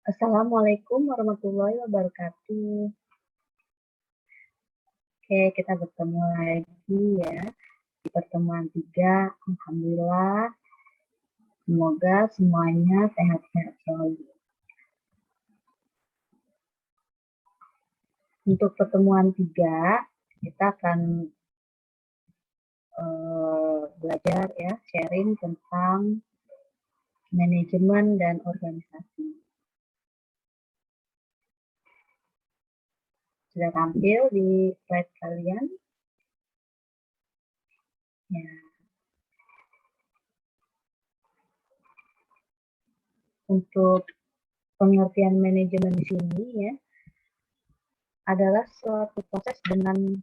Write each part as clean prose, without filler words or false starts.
Assalamualaikum warahmatullahi wabarakatuh. Oke, kita bertemu lagi ya di pertemuan 3. Alhamdulillah, semoga semuanya sehat-sehat selalu. Untuk pertemuan 3, kita akan belajar ya, sharing tentang manajemen dan organisasi. Sudah tampil di slide kalian? Ya. Untuk pengertian manajemen di sini ya, adalah suatu proses dengan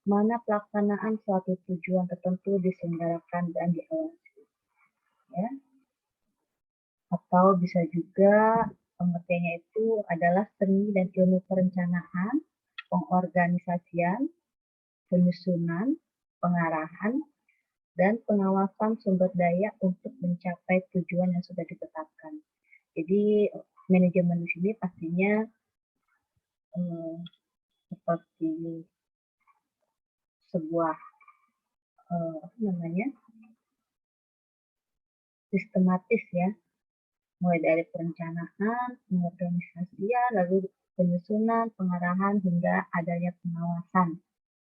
mana pelaksanaan suatu tujuan tertentu diselenggarakan dan diawasi. Ya. Atau bisa juga pengertiannya itu adalah seni dan ilmu perencanaan, pengorganisasian, penyusunan, pengarahan, dan pengawasan sumber daya untuk mencapai tujuan yang sudah ditetapkan. Jadi manajemen di sini pastinya seperti sebuah sistematis ya, mulai dari perencanaan, pengorganisasian, lalu penyusunan, pengarahan, hingga adanya pengawasan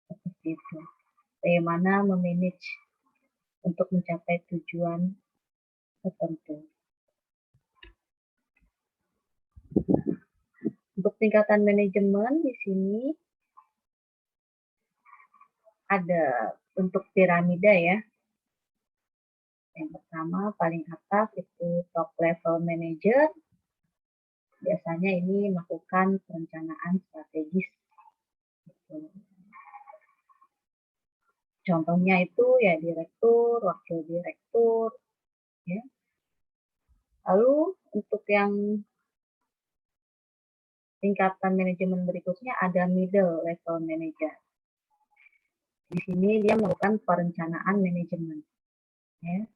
seperti itu. Bagaimana memanage untuk mencapai tujuan tertentu. Untuk tingkatan manajemen di sini ada bentuk piramida ya. Yang pertama paling atas itu top level manager. Biasanya ini melakukan perencanaan strategis. Contohnya itu ya direktur, wakil direktur, ya. Lalu untuk yang tingkatan manajemen berikutnya ada middle level manager. Di sini dia melakukan perencanaan manajemen. Ya.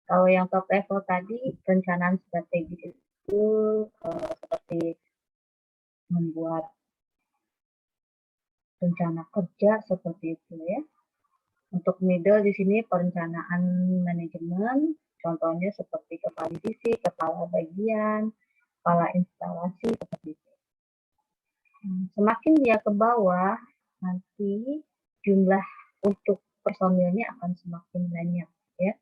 Kalau yang top level tadi perencanaan strategis itu seperti membuat rencana kerja seperti itu ya. Untuk middle di sini perencanaan manajemen, contohnya seperti kepala divisi, kepala bagian, kepala instalasi seperti itu. Semakin dia ke bawah, nanti jumlah untuk personilnya akan semakin banyak ya.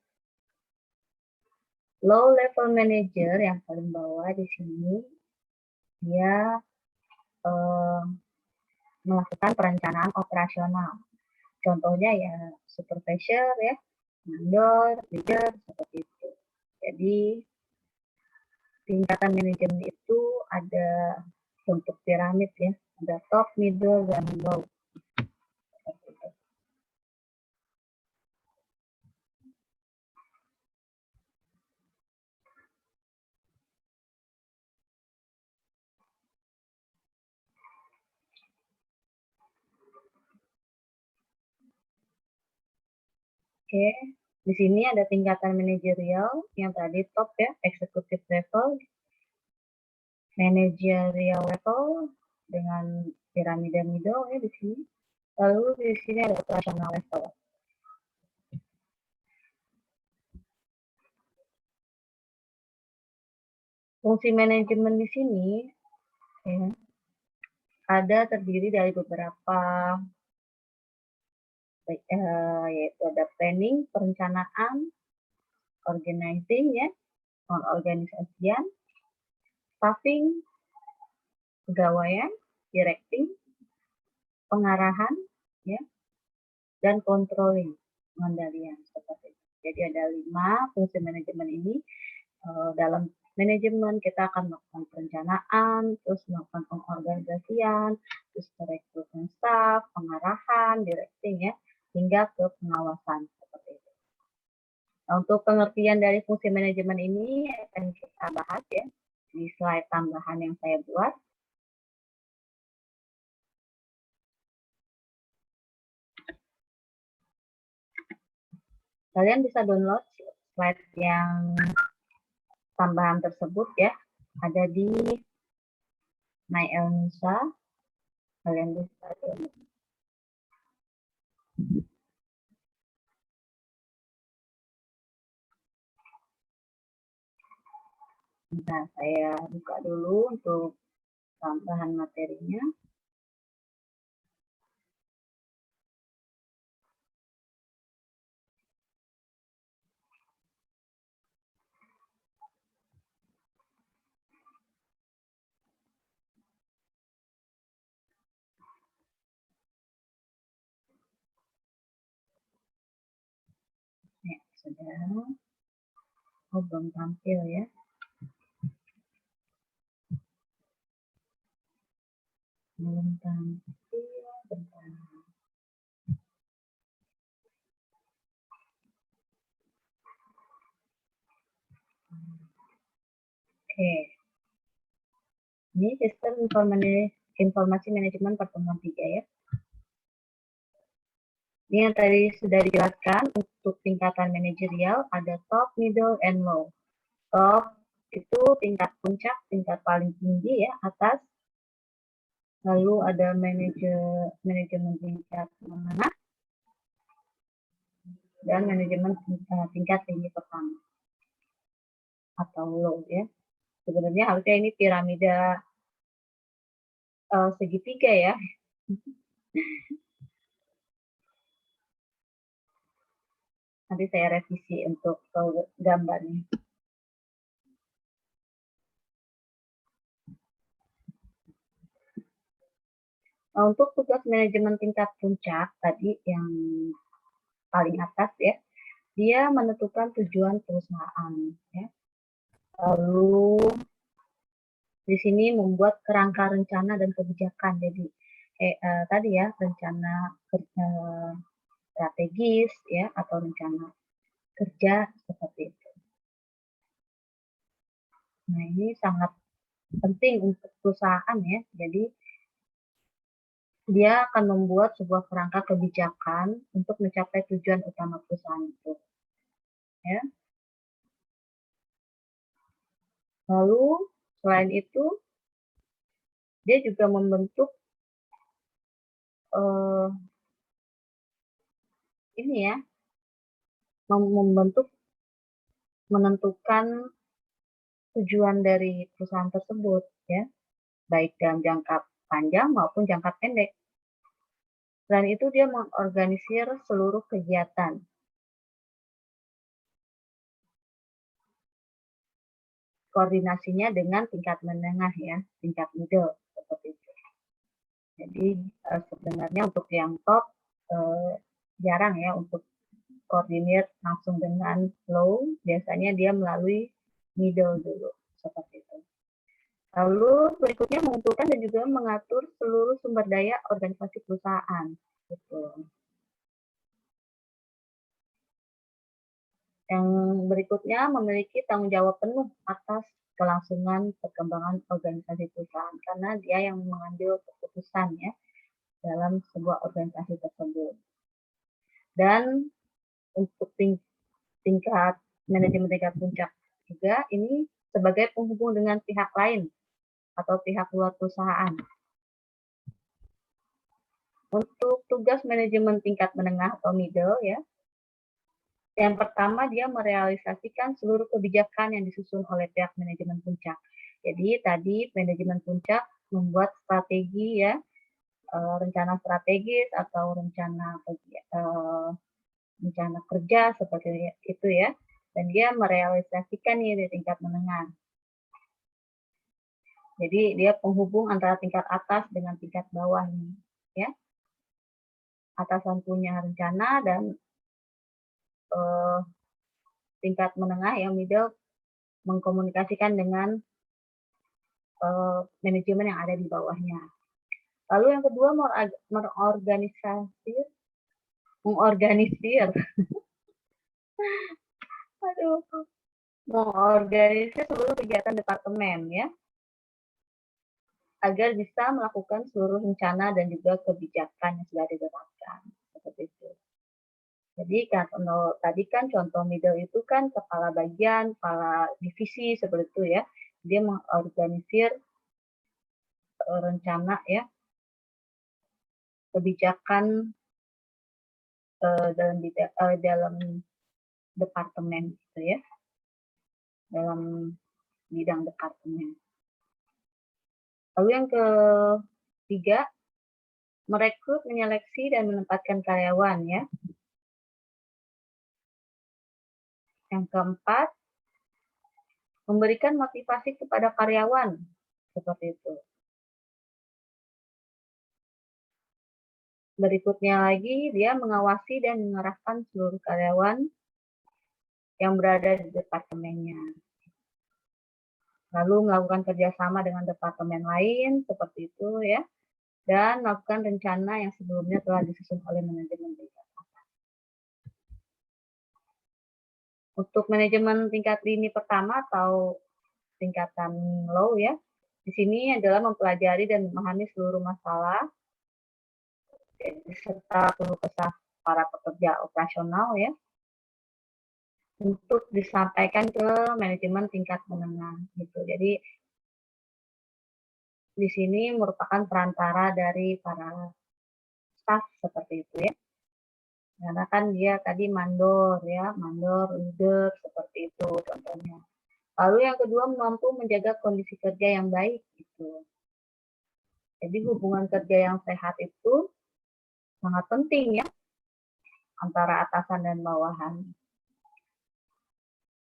Low level manager yang paling bawah di sini dia melakukan perencanaan operasional. Contohnya ya supervisor ya, mandor, leader seperti itu. Jadi tingkatan manajemen itu ada bentuk piramid ya, ada top, middle, dan low. Oke, di sini ada tingkatan manajerial yang tadi top ya, executive level, managerial level dengan piramida middle ya di sini. Lalu di sini ada operational level. Fungsi manajemen di sini ya, ada terdiri dari beberapa yaitu ada planning, perencanaan, organizing ya, pengorganisasian, staffing, pegawaian, directing, pengarahan ya, dan controlling, pengendalian seperti itu. Jadi ada 5 fungsi manajemen ini. Dalam manajemen kita akan melakukan perencanaan, terus melakukan pengorganisasian, terus rekrutmen staff, pengarahan, directing ya, hingga ke pengawasan seperti itu. Nah, untuk pengertian dari fungsi manajemen ini akan kita bahas ya di slide tambahan yang saya buat. Kalian bisa download slide yang tambahan tersebut ya ada di My Elnusa. Kalian bisa lihat. Nah, saya buka dulu untuk tambahan materinya. Ya, sudah. Oh, belum tampil ya. Belum tampil. Bentar. Oke. Ini sistem informasi manajemen pertemuan 3 ya. Ini yang tadi sudah dijelaskan untuk tingkatan manajerial ada top, middle, and low. Top itu tingkat puncak, tingkat paling tinggi ya, atas. Lalu ada manajemen tingkat menengah dan manajemen tingkat tinggi pertama atau low ya. Sebenarnya harusnya ini piramida segitiga ya. Nanti saya revisi untuk gambarnya. Nah, untuk tugas manajemen tingkat puncak tadi yang paling atas ya, dia menentukan tujuan perusahaan ya. Lalu di sini membuat kerangka rencana dan kebijakan. Jadi tadi ya rencana kerja strategis ya atau rencana kerja seperti itu. Nah, ini sangat penting untuk perusahaan ya. Jadi dia akan membuat sebuah kerangka kebijakan untuk mencapai tujuan utama perusahaan itu. Ya. Lalu selain itu dia juga membentuk ini ya, menentukan tujuan dari perusahaan tersebut ya, baik dalam jangka panjang maupun jangka pendek. Selain itu dia mengorganisir seluruh kegiatan. Koordinasinya dengan tingkat menengah ya, tingkat middle seperti itu. Jadi sebenarnya untuk yang top jarang ya untuk koordinir langsung dengan low, biasanya dia melalui middle dulu seperti itu. Lalu berikutnya mengumpulkan dan juga mengatur seluruh sumber daya organisasi perusahaan. Gitu. Yang berikutnya memiliki tanggung jawab penuh atas kelangsungan perkembangan organisasi perusahaan karena dia yang mengambil keputusan ya dalam sebuah organisasi tersebut. Dan untuk tingkat manajemen tingkat puncak juga ini sebagai penghubung dengan pihak lain atau pihak luar perusahaan. Untuk tugas manajemen tingkat menengah atau middle ya, yang pertama dia merealisasikan seluruh kebijakan yang disusun oleh pihak manajemen puncak. Jadi tadi manajemen puncak membuat strategi ya, rencana strategis atau rencana kerja seperti itu ya, dan dia merealisasikan ini di tingkat menengah. Jadi dia penghubung antara tingkat atas dengan tingkat bawah ini, ya. Atasan punya rencana dan tingkat menengah yang middle mengkomunikasikan dengan manajemen yang ada di mengorganisir seluruh kegiatan departemen ya, agar bisa melakukan seluruh rencana dan juga kebijakan yang sudah ditetapkan seperti itu. Jadi tadi kan contoh middle itu kan kepala bagian, kepala divisi seperti itu ya. dia mengorganisir rencana ya, kebijakan dalam departemen gitu ya, dalam bidang departemen. Lalu yang ketiga, merekrut, menyeleksi, dan menempatkan karyawan ya. Yang keempat, memberikan motivasi kepada karyawan, seperti itu. Berikutnya lagi, dia mengawasi dan mengarahkan seluruh karyawan yang berada di departemennya. Lalu melakukan kerjasama dengan departemen lain, seperti itu ya. Dan melakukan rencana yang sebelumnya telah disusun oleh manajemen tingkat atas. Untuk manajemen tingkat lini pertama atau tingkatan low ya, di sini adalah mempelajari dan memahami seluruh masalah serta keluh kesah para pekerja operasional ya, untuk disampaikan ke manajemen tingkat menengah gitu. Jadi di sini merupakan perantara dari para staff seperti itu ya. Karena kan dia tadi mandor ya, mandor, leader seperti itu contohnya. Lalu yang kedua, mampu menjaga kondisi kerja yang baik gitu. Jadi hubungan kerja yang sehat itu sangat penting ya, antara atasan dan bawahan.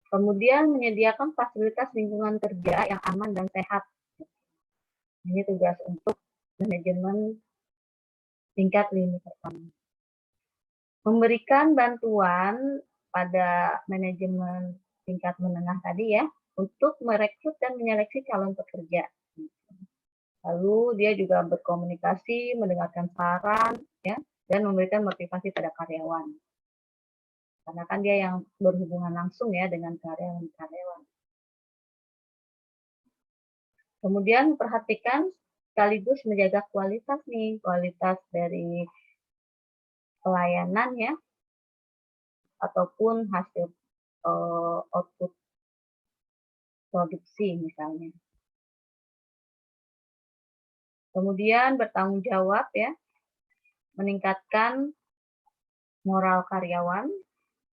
Kemudian menyediakan fasilitas lingkungan kerja yang aman dan sehat. Ini tugas untuk manajemen tingkat lini pertama. Memberikan bantuan pada manajemen tingkat menengah tadi ya, untuk merekrut dan menyeleksi calon pekerja. Lalu dia juga berkomunikasi, mendengarkan saran, ya, dan memberikan motivasi pada karyawan. Karena kan dia yang berhubungan langsung ya dengan karyawan-karyawan. Kemudian perhatikan sekaligus menjaga kualitas nih, kualitas dari pelayanan ya, ataupun hasil output produksi misalnya. Kemudian bertanggung jawab ya, meningkatkan moral karyawan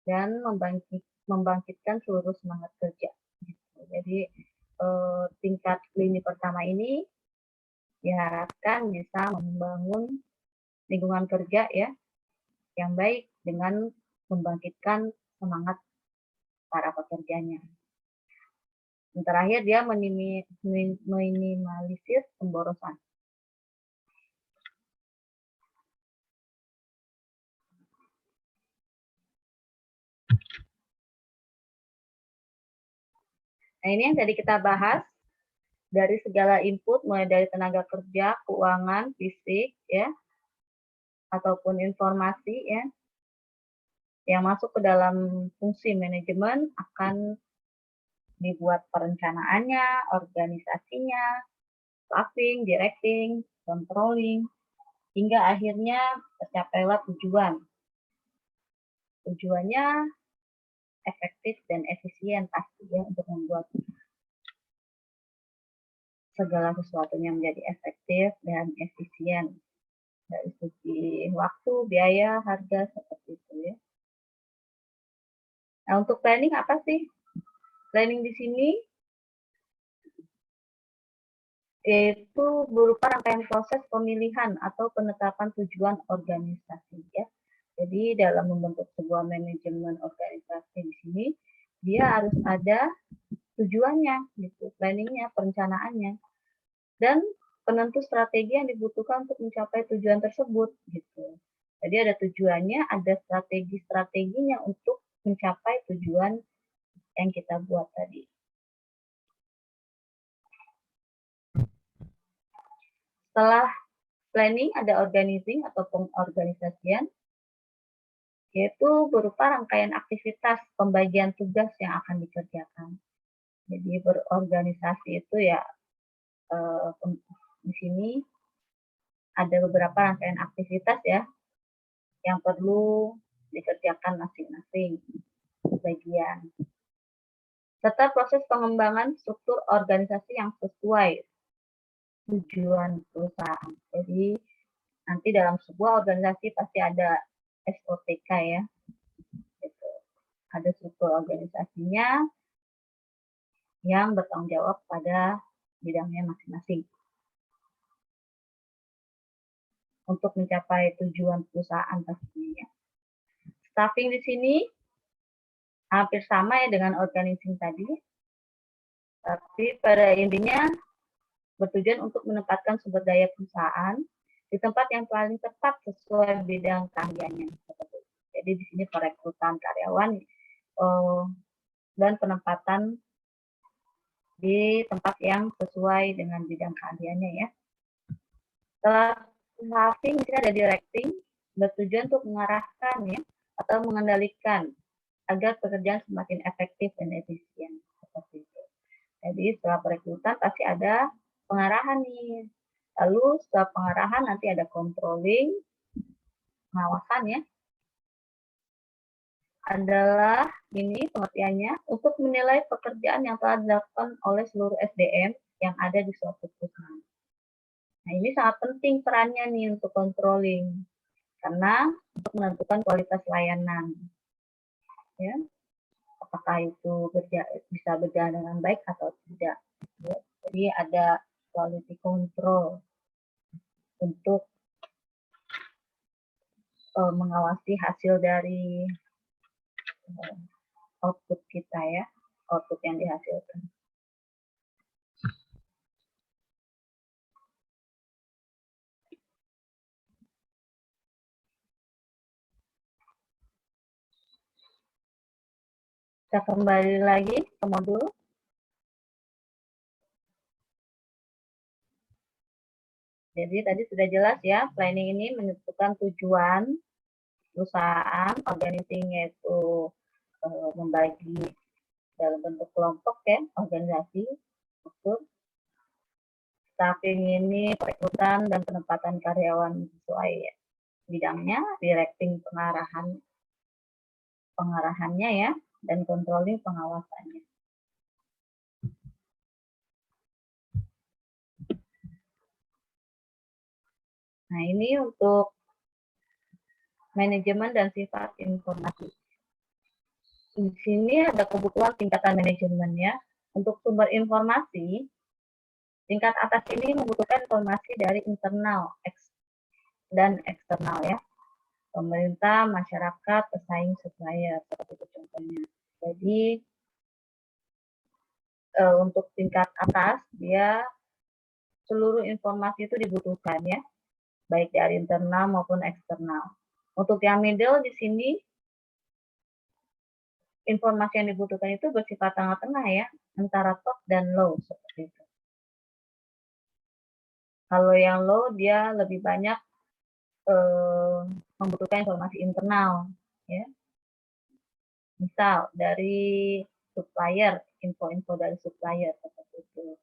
dan membangkitkan seluruh semangat kerja. Jadi tingkat lini pertama ini diharapkan bisa membangun lingkungan kerja ya yang baik dengan membangkitkan semangat para pekerjanya. Yang terakhir dia minimalisir pemborosan. Nah, ini yang tadi kita bahas dari segala input, mulai dari tenaga kerja, keuangan, fisik, ya, ataupun informasi, ya, yang masuk ke dalam fungsi manajemen akan dibuat perencanaannya, organisasinya, staffing, directing, controlling, hingga akhirnya tercapailah tujuan. Tujuannya efektif dan efisien pastinya untuk membuat segala sesuatunya menjadi efektif dan efisien dari segi waktu, biaya, harga seperti itu ya. Nah, untuk planning apa sih? Planning di sini yaitu berupa rangkaian proses pemilihan atau penetapan tujuan organisasi ya. Jadi dalam membentuk sebuah manajemen organisasi di sini dia harus ada tujuannya gitu, planningnya, perencanaannya, dan penentu strategi yang dibutuhkan untuk mencapai tujuan tersebut gitu. Jadi ada tujuannya, ada strategi-strateginya untuk mencapai tujuan yang kita buat tadi. Setelah planning ada organizing atau pengorganisasian, yaitu berupa rangkaian aktivitas pembagian tugas yang akan dikerjakan. Jadi berorganisasi itu ya di sini ada beberapa rangkaian aktivitas ya yang perlu dikerjakan masing-masing bagian. serta proses pengembangan struktur organisasi yang sesuai tujuan perusahaan. Jadi nanti dalam sebuah organisasi pasti ada SOTK ya, gitu. Ada struktur organisasinya yang bertanggung jawab pada bidangnya masing-masing. Untuk mencapai tujuan perusahaan pastinya. Staffing di sini hampir sama ya dengan organizing tadi, tapi pada intinya bertujuan untuk menempatkan sumber daya perusahaan di tempat yang paling tepat sesuai bidang keahliannya. Jadi di sini perekrutan karyawan dan penempatan di tempat yang sesuai dengan bidang keahliannya ya. Setelah staffing, di sini ada directing, bertujuan untuk mengarahkan ya atau mengendalikan agar pekerjaan semakin efektif dan efisien seperti itu. Jadi setelah perekrutan pasti ada pengarahan nih. Lalu setelah pengarahan nanti ada controlling, pengawasan ya. Adalah ini pengertiannya untuk menilai pekerjaan yang telah dilakukan oleh seluruh SDM yang ada di suatu perusahaan. Nah, ini sangat penting perannya nih untuk controlling karena untuk menentukan kualitas layanan. Ya. Apakah itu bisa berjalan dengan baik atau tidak. Ya. Jadi ada quality control untuk mengawasi hasil dari output kita ya, output yang dihasilkan. Kita kembali lagi ke modul. Jadi tadi sudah jelas ya, planning ini menentukan tujuan perusahaan, organizing yaitu membagi dalam bentuk kelompok ya, organisasi, struktur. Staffing ini perekrutan dan penempatan karyawan sesuai ya, bidangnya, directing pengarahannya ya, dan controlling pengawasannya. Nah, ini untuk manajemen dan sifat informasi. Di sini ada kebutuhan tingkatan manajemen ya. Untuk sumber informasi, tingkat atas ini membutuhkan informasi dari internal dan eksternal ya. Pemerintah, masyarakat, pesaing, supplier, seperti itu contohnya. Jadi untuk tingkat atas dia seluruh informasi itu dibutuhkan ya, baik dari internal maupun eksternal. Untuk yang middle di sini informasi yang dibutuhkan itu bersifat tengah-tengah ya, antara top dan low seperti itu. Kalau yang low dia lebih banyak membutuhkan informasi internal ya. Misal dari supplier, info-info dari supplier seperti itu.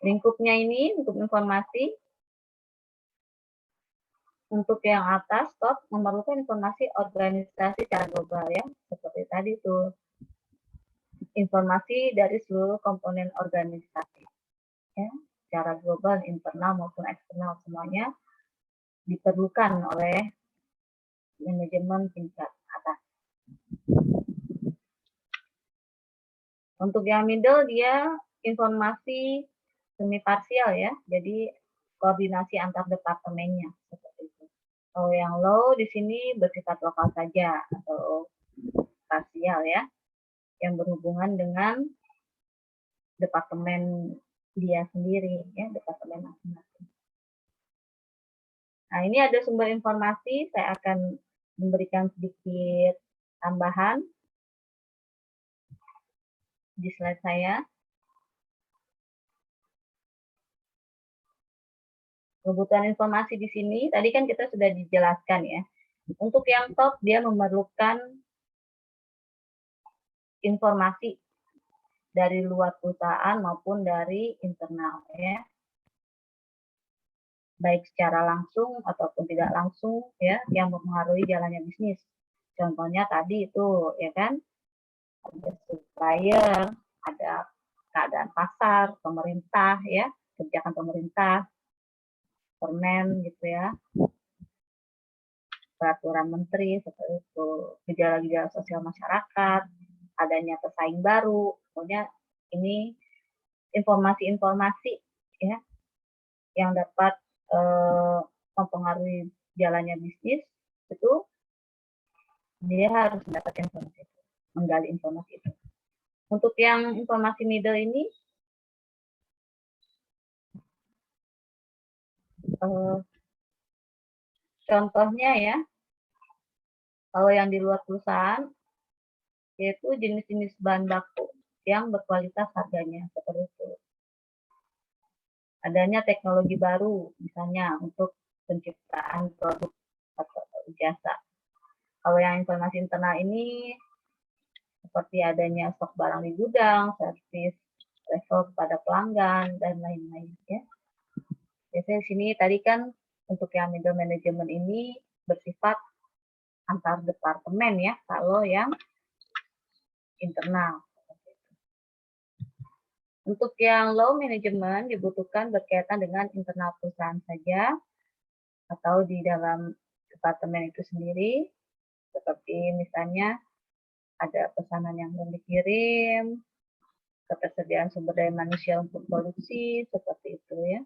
Lingkupnya ini untuk informasi. Untuk yang atas, top, memerlukan informasi organisasi secara global ya. Seperti tadi tuh. Informasi dari seluruh komponen organisasi. Ya, secara global, internal maupun eksternal semuanya diperlukan oleh manajemen tingkat atas. Untuk yang middle dia informasi semi parsial ya, jadi koordinasi antar departemennya seperti itu. Kalau yang low di sini bersifat lokal saja atau parsial ya, yang berhubungan dengan departemen dia sendiri ya, departemen masing-masing. Nah, ini ada sumber informasi, saya akan memberikan sedikit tambahan di slide saya. Kebutuhan informasi di sini, tadi kan kita sudah dijelaskan ya. Untuk yang top, dia memerlukan informasi dari luar perusahaan maupun dari internal ya. Baik secara langsung ataupun tidak langsung ya, yang mempengaruhi jalannya bisnis. Contohnya tadi itu ya kan, ada supplier, ada keadaan pasar, pemerintah ya, kebijakan pemerintah, permen gitu ya, peraturan menteri seperti itu, gejala-gejala sosial masyarakat, adanya pesaing baru, pokoknya ini informasi-informasi ya yang dapat mempengaruhi jalannya bisnis itu dia harus mendapatkan informasi itu, menggali informasi itu. Untuk yang informasi middle ini contohnya ya, kalau yang di luar perusahaan yaitu jenis-jenis bahan baku yang berkualitas harganya seperti itu. Adanya teknologi baru misalnya untuk penciptaan produk atau jasa. Kalau yang informasi internal ini seperti adanya stok barang di gudang, servis level kepada pelanggan dan lain-lain ya. Biasanya di sini tadi kan untuk yang middle management ini bersifat antar departemen ya, kalau yang internal. Untuk yang low management dibutuhkan berkaitan dengan internal perusahaan saja atau di dalam departemen itu sendiri, seperti misalnya ada pesanan yang belum dikirim, ketersediaan sumber daya manusia untuk produksi, seperti itu ya.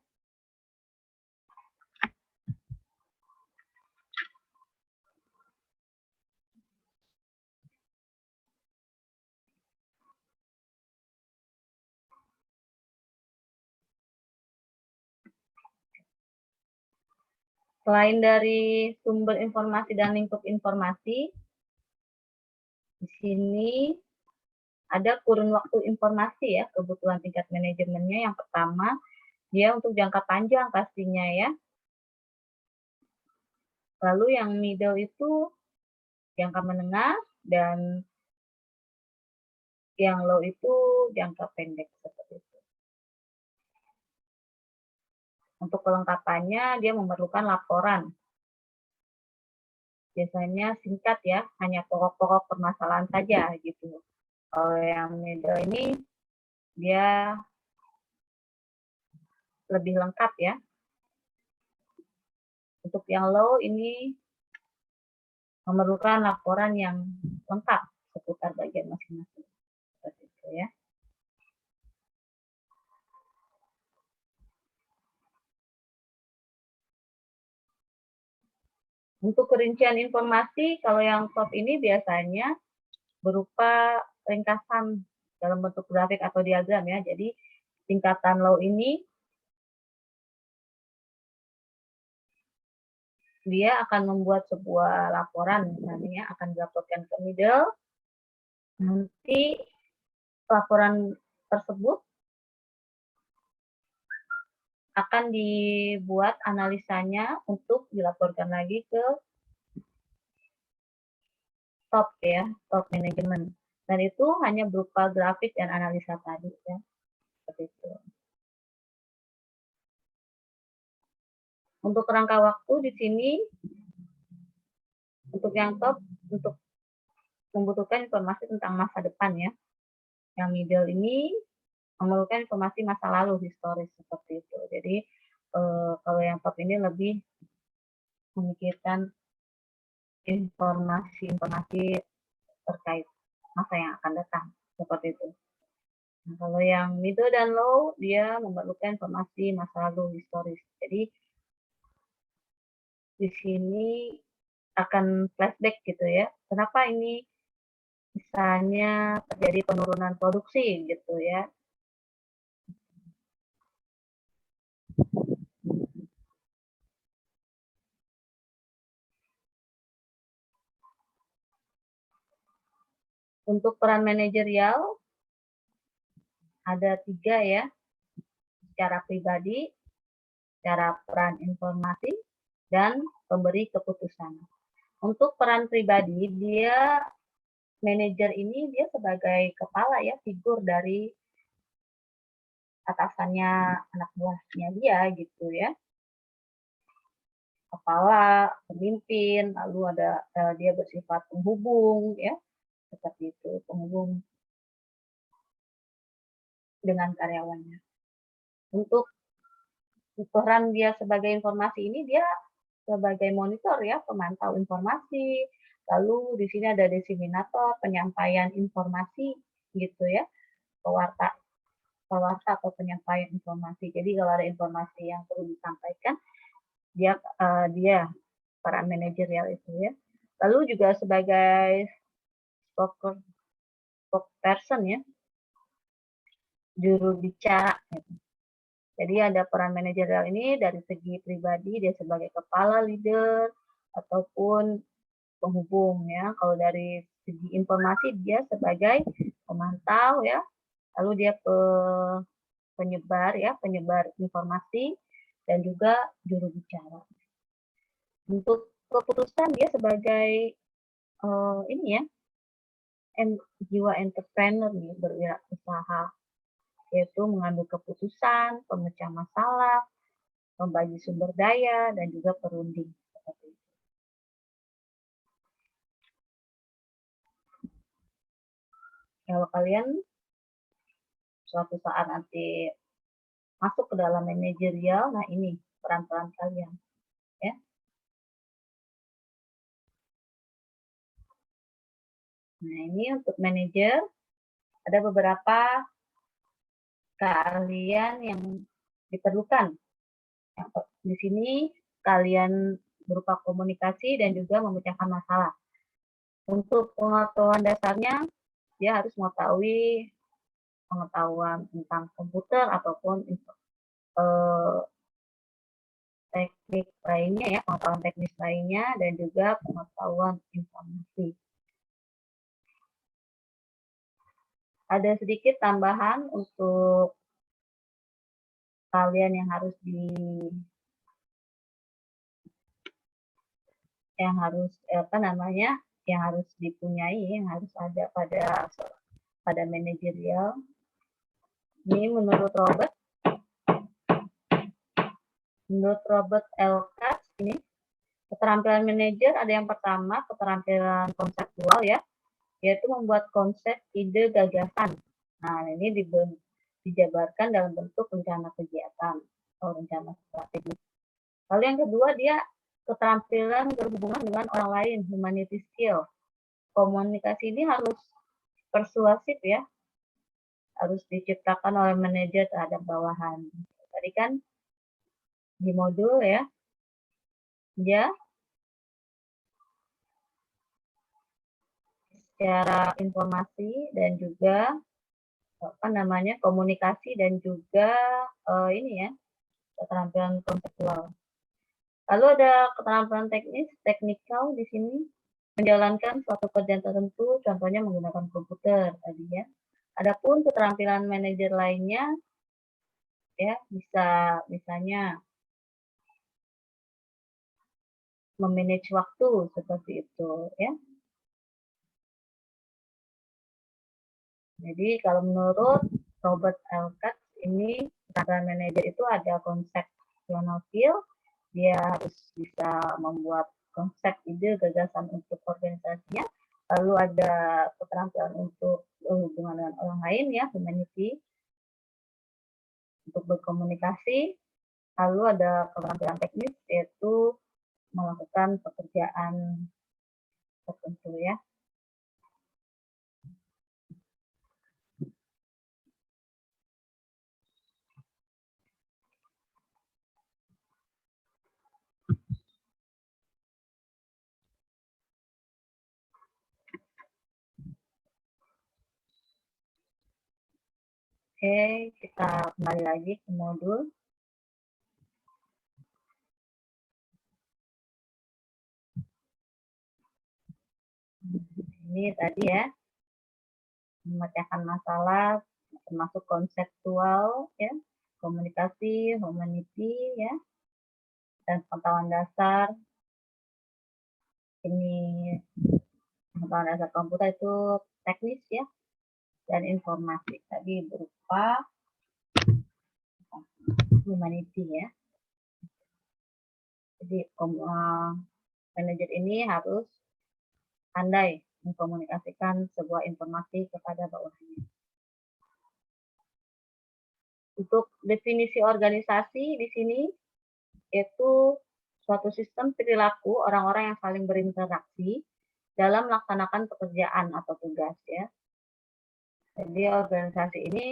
Selain dari sumber informasi dan lingkup informasi, di sini ada kurun waktu informasi ya, kebutuhan tingkat manajemennya. Yang pertama, dia untuk jangka panjang pastinya ya. Lalu yang middle itu jangka menengah, dan yang low itu jangka pendek seperti itu. Untuk kelengkapannya, dia memerlukan laporan. Biasanya singkat ya, hanya pokok-pokok permasalahan saja gitu. Kalau yang middle ini, dia lebih lengkap ya. Untuk yang low ini memerlukan laporan yang lengkap seputar bagian masing-masing. Seperti itu ya. Untuk kerincian informasi, kalau yang top ini biasanya berupa ringkasan dalam bentuk grafik atau diagram ya. Jadi tingkatan low ini dia akan membuat sebuah laporan, misalnya akan dilaporkan ke middle. Nanti laporan tersebut akan dibuat analisanya untuk dilaporkan lagi ke top ya, top manajemen. Dan itu hanya berupa grafik dan analisa tadi ya, seperti itu. Untuk rangka waktu di sini, untuk yang top, untuk membutuhkan informasi tentang masa depan ya. Yang middle ini memerlukan informasi masa lalu, historis seperti itu. Jadi kalau yang top ini lebih memikirkan informasi-informasi terkait masa yang akan datang, seperti itu. Nah, kalau yang middle dan low, dia memerlukan informasi masa lalu, historis. Jadi di sini akan flashback gitu ya. Kenapa ini misalnya terjadi penurunan produksi gitu ya. Untuk peran manajerial ada 3 ya, secara pribadi, secara peran informasi, dan pemberi keputusan. Untuk peran pribadi, dia manajer ini dia sebagai kepala ya, figur dari atasannya anak buahnya dia gitu ya. Kepala, pemimpin, lalu ada dia bersifat penghubung ya, seperti itu, penghubung dengan karyawannya. Untuk peran dia sebagai informasi ini, dia sebagai monitor ya, pemantau informasi, lalu di sini ada diseminator, penyampaian informasi gitu ya, pewarta pewarta atau penyampaian informasi. Jadi kalau ada informasi yang perlu disampaikan, dia peran manajerial itu ya. Lalu juga sebagai spokesperson ya, juru bicara. Gitu. Jadi ada peran manajerial ini dari segi pribadi, dia sebagai kepala, leader, ataupun penghubung ya. Kalau dari segi informasi dia sebagai pemantau ya, lalu dia penyebar ya, penyebar informasi dan juga juru bicara. Untuk keputusan dia sebagai ini ya, jiwa entrepreneur nih, berwirausaha, yaitu mengambil keputusan, pemecah masalah, membagi sumber daya, dan juga perunding. Seperti itu. Kalau kalian suatu saat nanti masuk ke dalam manajerial, nah ini peran-peran kalian. Ya. Nah ini untuk manajer, ada beberapa keahlian yang diperlukan. Di sini kalian berupa komunikasi dan juga memecahkan masalah. Untuk pengetahuan dasarnya, dia harus mengetahui pengetahuan tentang komputer ataupun teknik lainnya ya, pengetahuan teknis lainnya dan juga pengetahuan informasi. Ada sedikit tambahan untuk kalian yang harus yang harus dipunyai, yang harus ada pada manajerial. Ini menurut Robert L. Katz, ini keterampilan manajer ada yang pertama, keterampilan konseptual ya, yaitu membuat konsep, ide, gagasan. Nah, ini dijabarkan dalam bentuk rencana kegiatan atau rencana strategi. Lalu yang kedua, dia keterampilan berhubungan dengan orang lain, humanity skill. Komunikasi ini harus persuasif ya, harus diciptakan oleh manajer terhadap bawahan. Tadi kan di modul ya, dia secara informasi dan juga komunikasi dan juga ini ya, keterampilan konseptual. Lalu ada keterampilan teknikal di sini, menjalankan suatu kerjaan tertentu, contohnya menggunakan komputer tadi ya. Adapun keterampilan manajer lainnya ya, misalnya memanage waktu seperti itu ya. Jadi kalau menurut Robert L. Katz ini keterampilan manajer itu ada conceptual skill, dia harus bisa membuat konsep, ide, gagasan untuk organisasinya. Lalu ada keterampilan untuk hubungan dengan orang lain ya, humanity, untuk berkomunikasi. Lalu ada keterampilan teknis, yaitu melakukan pekerjaan tertentu ya. Oke, kita kembali lagi ke modul. Ini tadi ya, memecahkan masalah, termasuk konseptual ya, komunikasi, humanity ya, dan pengetahuan dasar. Ini pengetahuan dasar komputer itu teknis ya, dan informasi tadi berupa humanity ya. Jadi manajer ini harus pandai mengkomunikasikan sebuah informasi kepada bawahannya. Untuk definisi organisasi di sini yaitu suatu sistem perilaku orang-orang yang saling berinteraksi dalam melaksanakan pekerjaan atau tugas ya. Jadi organisasi ini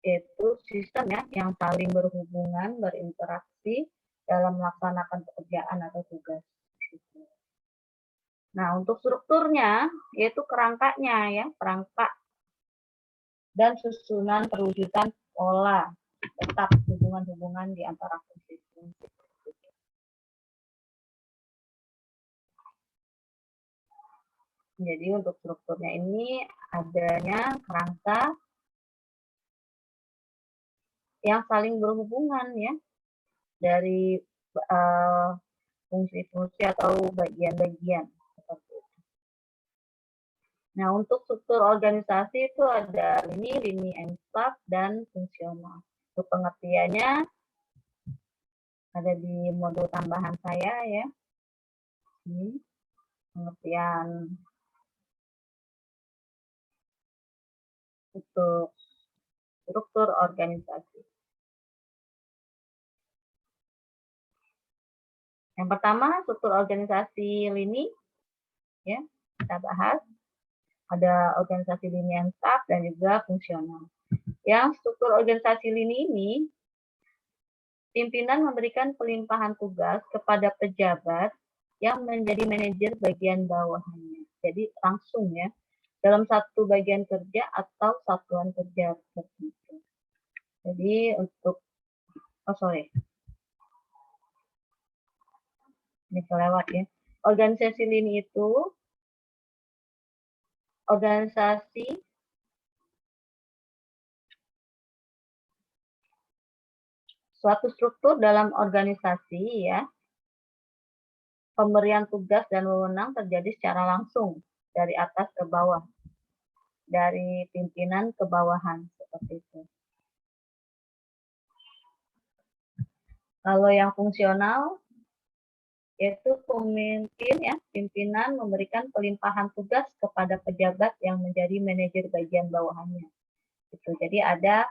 yaitu sistem ya yang saling berhubungan, berinteraksi dalam melaksanakan pekerjaan atau tugas. Nah, untuk strukturnya yaitu kerangkanya ya, kerangka dan susunan perwujudan pola tetap hubungan-hubungan di antara fungsi-fungsi. Jadi untuk strukturnya ini adanya kerangka yang saling berhubungan ya dari fungsi-fungsi atau bagian-bagian seperti itu. Nah, untuk struktur organisasi itu ada lini and staff, dan fungsional. Untuk pengertiannya ada di modul tambahan saya ya. Ini pengertian untuk struktur organisasi. Yang pertama, struktur organisasi lini ya, kita bahas. Ada organisasi lini yang staff dan juga fungsional. Yang struktur organisasi lini ini, pimpinan memberikan pelimpahan tugas kepada pejabat yang menjadi manajer bagian bawahannya. Jadi langsung ya, dalam satu bagian kerja atau satuan kerja tertentu. Jadi untuk, ini kelewat ya. Organisasi lini itu organisasi suatu struktur dalam organisasi ya. Pemberian tugas dan wewenang terjadi secara langsung dari atas ke bawah, dari pimpinan ke bawahan seperti itu. Kalau yang fungsional yaitu pimpinan memberikan pelimpahan tugas kepada pejabat yang menjadi manajer bagian bawahannya. Gitu. Jadi ada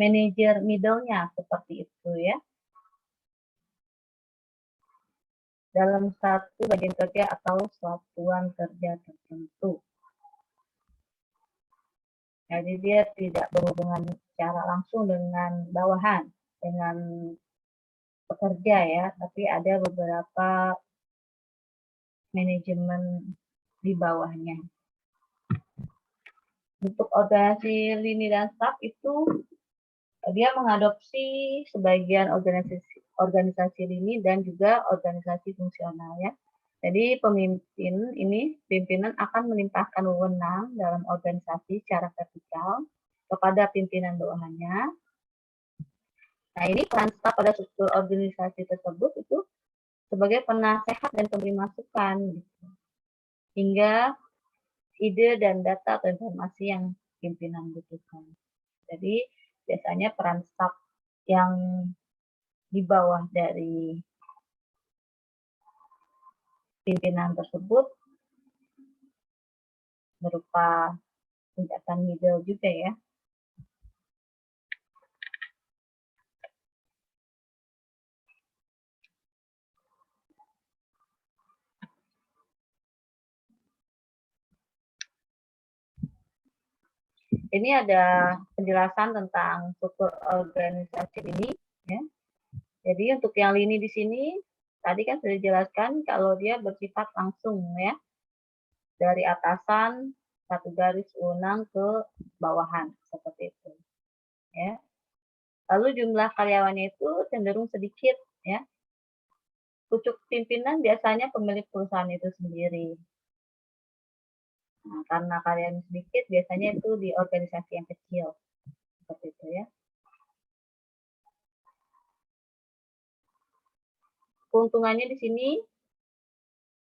manajer middle-nya seperti itu ya. Dalam satu bagian kerja atau satuan kerja tertentu. Jadi dia tidak berhubungan secara langsung dengan bawahan, dengan pekerja ya, tapi ada beberapa manajemen di bawahnya. Untuk organisasi lini dan staff itu dia mengadopsi sebagian organisasi lini dan juga organisasi fungsional ya. Jadi pimpinan akan melimpahkan wewenang dalam organisasi secara vertikal kepada pimpinan bawahannya. Nah, ini peran staf pada struktur organisasi tersebut itu sebagai penasehat dan pemberi masukan gitu. Hingga ide dan data atau informasi yang pimpinan butuhkan. Jadi biasanya peran staf yang di bawah dari pimpinan tersebut berupa tingkatan middle juga ya. Ini ada penjelasan tentang struktur organisasi ini ya. Jadi untuk yang lini di sini tadi kan sudah dijelaskan kalau dia bersifat langsung ya. Dari atasan satu garis wewenang ke bawahan seperti itu ya. Lalu jumlah karyawannya itu cenderung sedikit ya. Pucuk pimpinan biasanya pemilik perusahaan itu sendiri. Nah, karena karyawan sedikit biasanya itu di organisasi yang kecil seperti itu ya. Keuntungannya di sini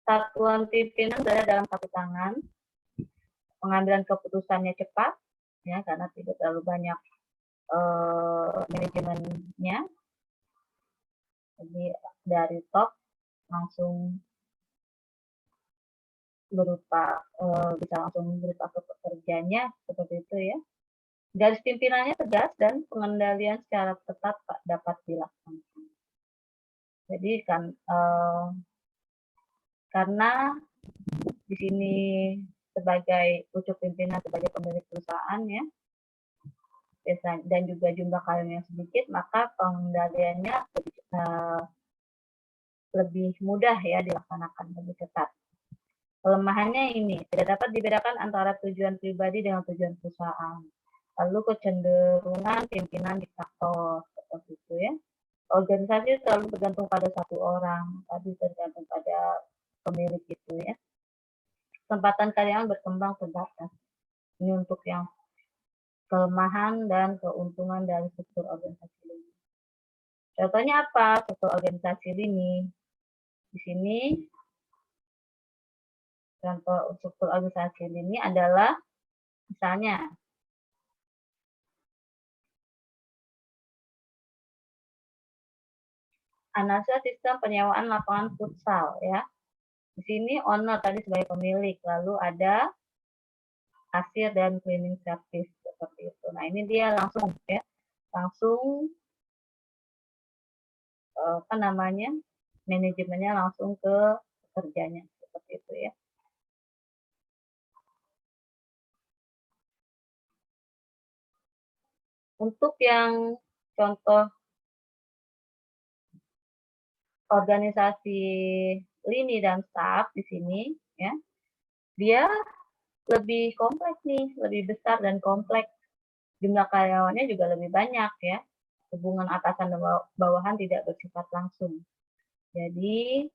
satuan pimpinan berada dalam satu tangan, pengambilan keputusannya cepat ya karena tidak terlalu banyak manajemennya. Jadi dari top langsung berupa bisa langsung berupa ke pekerjanya seperti itu ya. Garis pimpinannya tegas dan pengendalian secara ketat dapat dilaksanakan. Jadi kan karena di sini sebagai pucuk pimpinan sebagai pemilik perusahaan ya, dan juga jumlah karyawan yang sedikit, maka pengendaliannya lebih mudah ya dilaksanakan, lebih ketat. Kelemahannya ini tidak dapat dibedakan antara tujuan pribadi dengan tujuan perusahaan. Lalu kecenderungan pimpinan diktator seperti itu ya. Organisasi selalu bergantung pada satu orang, tadi tergantung pada pemilik itu ya. Kesempatan karyawan berkembang terbatas. Ini untuk yang kelemahan dan keuntungan dari struktur organisasi lini. Contohnya apa? Struktur organisasi lini. Di sini contoh struktur organisasi lini adalah misalnya analisa sistem penyewaan lapangan futsal ya. Di sini owner tadi sebagai pemilik, lalu ada kasir dan cleaning service seperti itu. Nah, ini dia langsung ya, langsung apa namanya? Manajemennya langsung ke pekerjanya seperti itu ya. Untuk yang contoh organisasi lini dan staff di sini ya, dia lebih kompleks nih, lebih besar dan kompleks. Jumlah karyawannya juga lebih banyak ya. Hubungan atasan dan bawahan tidak bersifat langsung. Jadi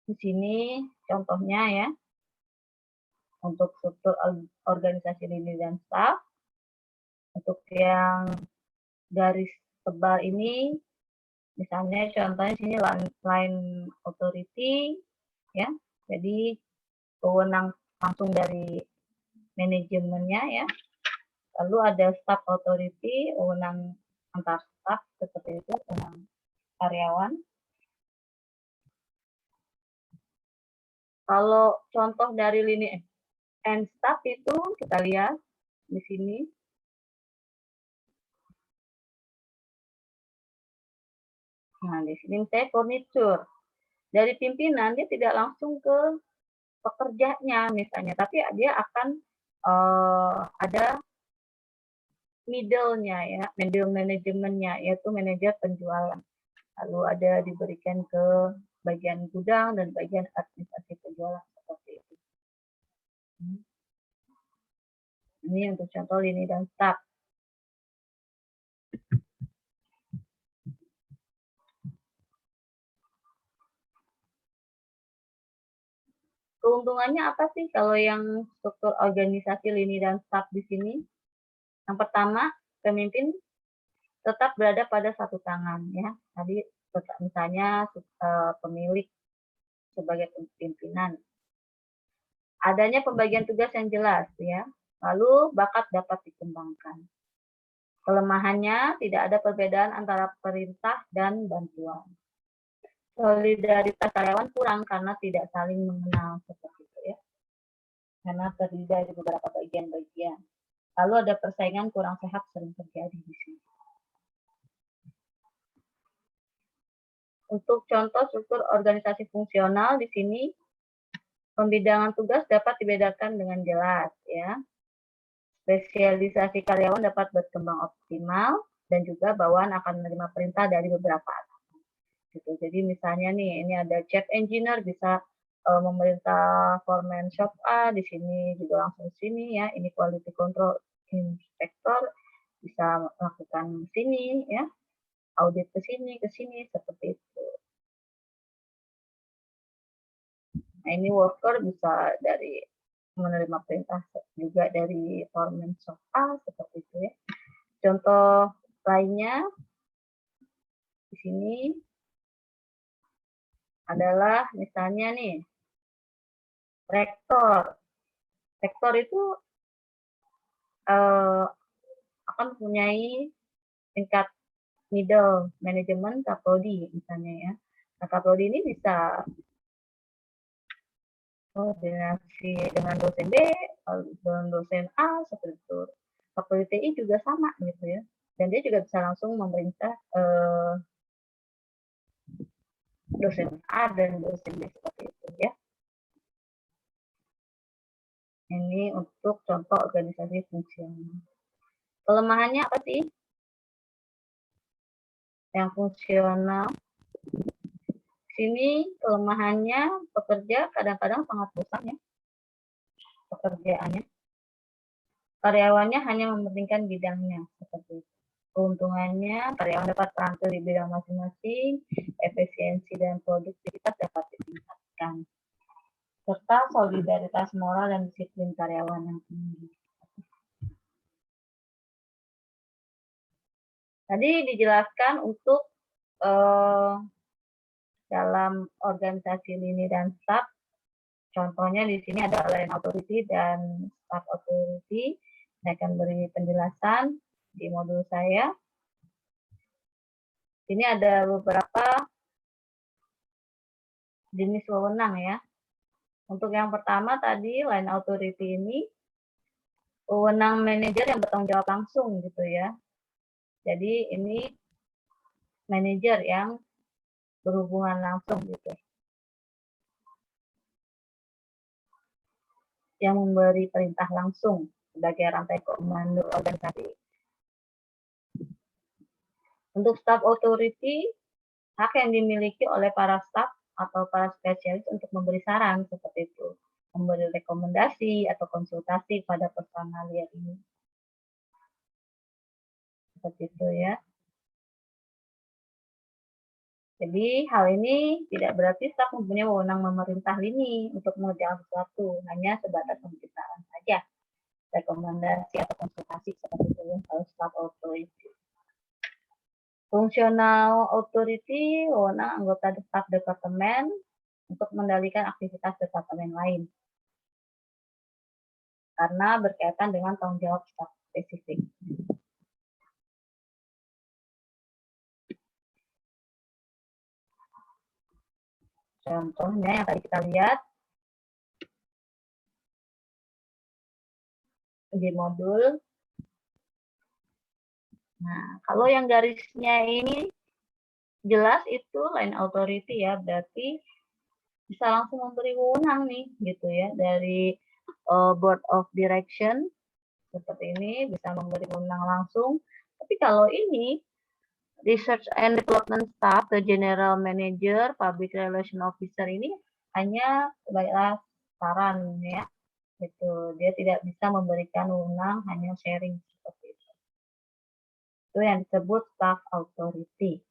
di sini contohnya ya, untuk struktur organisasi lini dan staff, untuk yang garis tebal ini, misalnya contohnya sini line authority, ya, jadi wewenang langsung dari manajemennya ya. Lalu ada staff authority, wewenang antar staff seperti itu, wewenang karyawan. Kalau contoh dari lini and staff itu kita lihat di sini. Nah, di sini misalnya furniture. Dari pimpinan dia tidak langsung ke pekerjanya misalnya, tapi dia akan ada middle-nya ya, middle manajemennya, yaitu manajer penjualan. Lalu ada diberikan ke bagian gudang dan bagian administrasi penjualan seperti itu. Ini untuk contoh lini dan staff. Keuntungannya apa sih kalau yang struktur organisasi lini dan staff di sini? Yang pertama, pemimpin tetap berada pada satu tangan ya. Tadi misalnya pemilik sebagai pimpinan. Adanya pembagian tugas yang jelas ya. Lalu bakat dapat dikembangkan. Kelemahannya tidak ada perbedaan antara perintah dan bantuan. Solidaritas karyawan kurang karena tidak saling mengenal seperti itu ya. Karena terdiri dari beberapa bagian-bagian. Lalu ada persaingan kurang sehat sering terjadi di sini. Untuk contoh struktur organisasi fungsional di sini, pembidangan tugas dapat dibedakan dengan jelas ya. Spesialisasi karyawan dapat berkembang optimal dan juga bawahan akan menerima perintah dari beberapa atasan. Gitu. Jadi misalnya nih, ini ada chief engineer bisa memerintah foreman shop A, di sini juga langsung sini ya. Ini quality control inspector bisa melakukan sini ya. Audit ke sini seperti itu. Nah, ini worker bisa dari menerima perintah juga dari foreman shop A seperti itu ya. Contoh lainnya di sini adalah misalnya nih rektor. Rektor itu akan mempunyai tingkat middle management Kaprodi misalnya ya. Nah, Kaprodi ini bisa koordinasi dengan dosen B, dengan dosen A, seperti itu. Fakulti TI juga sama gitu ya. Dan dia juga bisa langsung memerintah dosen A dan dosen B seperti itu ya. Ini untuk contoh organisasi fungsional. Kelemahannya apa sih? Yang fungsional. Sini kelemahannya pekerja kadang-kadang sangat bosan ya pekerjaannya. Karyawannya hanya mementingkan bidangnya seperti itu. Keuntungannya, karyawan dapat terampil di bidang masing-masing, efisiensi dan produktivitas dapat ditingkatkan, serta solidaritas moral dan disiplin karyawan yang tinggi. Tadi dijelaskan untuk dalam organisasi lini dan staff. Contohnya di sini ada line authority dan staff authority. Saya akan beri penjelasan di modul saya. Ini ada beberapa jenis wewenang ya. Untuk yang pertama tadi line authority ini wewenang manajer yang bertanggung jawab langsung gitu ya. Jadi ini manajer yang berhubungan langsung gitu. Yang memberi perintah langsung sebagai rantai komando organisasi. Untuk staff authority, hak yang dimiliki oleh para staff atau para spesialis untuk memberi saran seperti itu, memberi rekomendasi atau konsultasi pada personal ini. Seperti itu ya. Jadi hal ini tidak berarti staf mempunyai wewenang memerintah lini untuk mengerjakan sesuatu, hanya sebatas memberi saran saja, rekomendasi atau konsultasi seperti itu ya, kalau staff authority. Fungsional authority, wewenang anggota staf departemen untuk mengendalikan aktivitas departemen lain. Karena berkaitan dengan tanggung jawab staf spesifik. Contohnya yang tadi kita lihat di modul. Nah, kalau yang garisnya ini jelas itu line authority ya, berarti bisa langsung memberi wewenang nih gitu ya dari board of direction seperti ini, bisa memberi wewenang langsung. Tapi kalau ini research and development staff, the general manager, public relation officer ini hanya sebagai saran ya. Gitu. Dia tidak bisa memberikan wewenang, hanya sharing seperti itu. Itu yang disebut staff authority.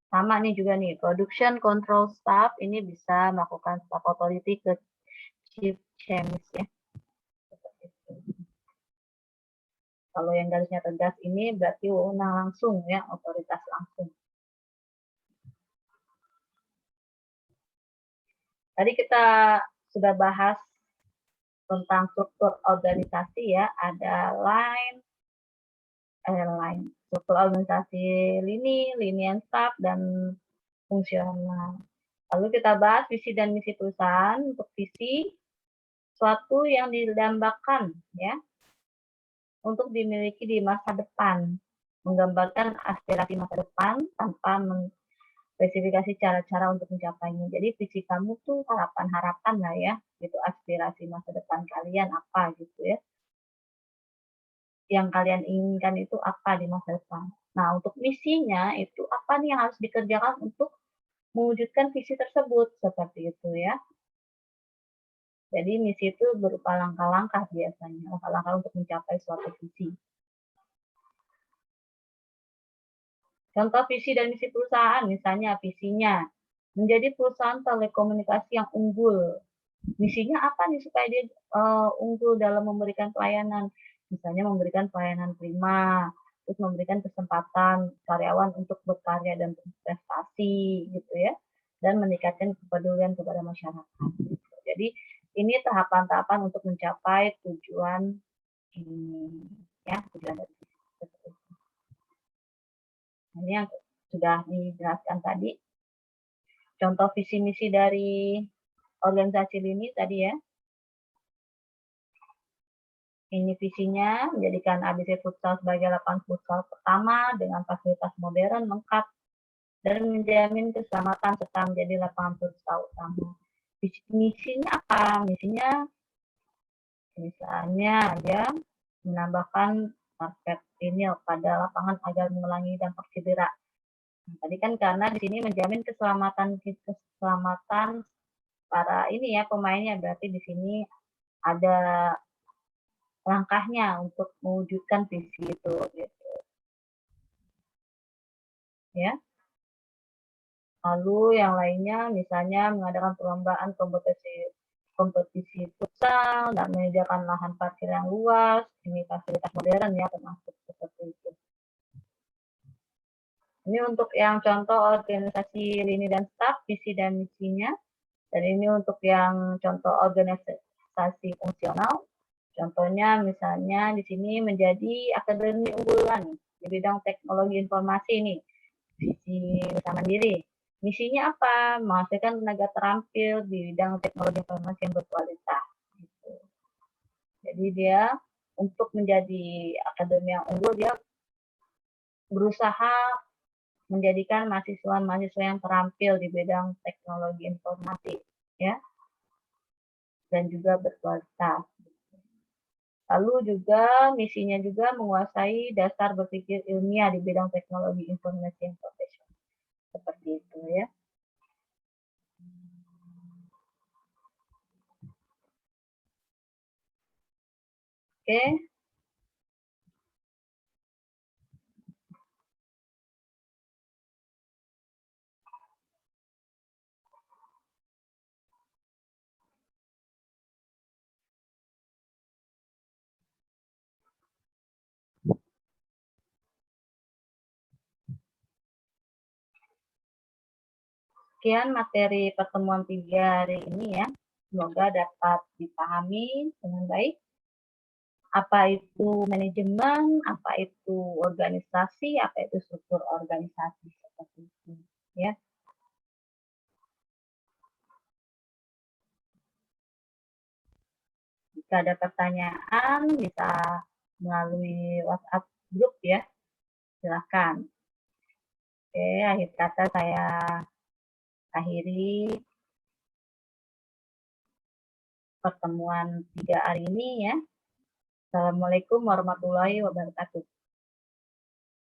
Sama nih juga nih, production control staff ini bisa melakukan staff authority ke chief chemist ya. Kalau yang garisnya tegas ini berarti wewenang langsung ya, otoritas langsung. Tadi kita sudah bahas tentang struktur organisasi ya, ada struktur organisasi lini, linian staff, dan fungsional. Lalu kita bahas visi dan misi perusahaan. Untuk visi, suatu yang didambakan ya untuk dimiliki di masa depan, menggambarkan aspirasi masa depan tanpa spesifikasi cara-cara untuk mencapainya. Jadi visi kamu tuh harapan-harapan lah ya, gitu aspirasi masa depan kalian apa gitu ya. Yang kalian inginkan itu apa di masa depan. Nah, untuk misinya itu apa nih yang harus dikerjakan untuk mewujudkan visi tersebut, seperti itu ya. Jadi misi itu berupa langkah-langkah biasanya, langkah-langkah untuk mencapai suatu visi. Contoh visi dan misi perusahaan, misalnya visinya, menjadi perusahaan telekomunikasi yang unggul. Misinya apa nih supaya dia unggul dalam memberikan pelayanan? Misalnya memberikan pelayanan prima, terus memberikan kesempatan karyawan untuk berkarya dan berprestasi gitu ya, dan meningkatkan kepedulian kepada masyarakat. Jadi ini tahapan-tahapan untuk mencapai tujuan ini ya, tujuan dari ini yang sudah dijelaskan tadi. Contoh visi misi dari organisasi ini tadi ya. Ini visinya menjadikan ABC Futsal sebagai lapangan futsal pertama dengan fasilitas modern lengkap dan menjamin keselamatan serta menjadi lapangan futsal utama. Misinya apa? Misinya misalnya ya menambahkan target ini pada lapangan agar mengurangi dampak cedera. Nah, tadi kan karena di sini menjamin keselamatan para ini ya pemainnya, berarti di sini ada langkahnya untuk mewujudkan visi itu gitu. Ya. Lalu yang lainnya misalnya mengadakan perlombaan kompetisi futsal dan menyediakan lahan parkir yang luas, ini fasilitas modern ya termasuk seperti itu. Ini untuk yang contoh organisasi lini dan staf, visi dan misinya. Dan ini untuk yang contoh organisasi fungsional. Contohnya misalnya di sini menjadi akademi unggulan di bidang teknologi informasi nih, visi usaha mandiri. Misinya apa? Menghasilkan tenaga terampil di bidang teknologi informasi yang berkualitas. Gitu. Jadi dia untuk menjadi akademi yang unggul, dia berusaha menjadikan mahasiswa-mahasiswa yang terampil di bidang teknologi informasi, ya, dan juga berkualitas. Lalu juga misinya juga menguasai dasar berpikir ilmiah di bidang teknologi informasi yang profesional. Seperti itu ya. Oke. Sekian materi pertemuan 3 hari ini ya. Semoga dapat dipahami dengan baik. Apa itu manajemen, apa itu organisasi, apa itu struktur organisasi seperti itu ya. Jika ada pertanyaan bisa melalui WhatsApp grup ya. Silakan. Oke, akhir kata saya akhiri pertemuan 3 hari ini ya. Assalamualaikum warahmatullahi wabarakatuh.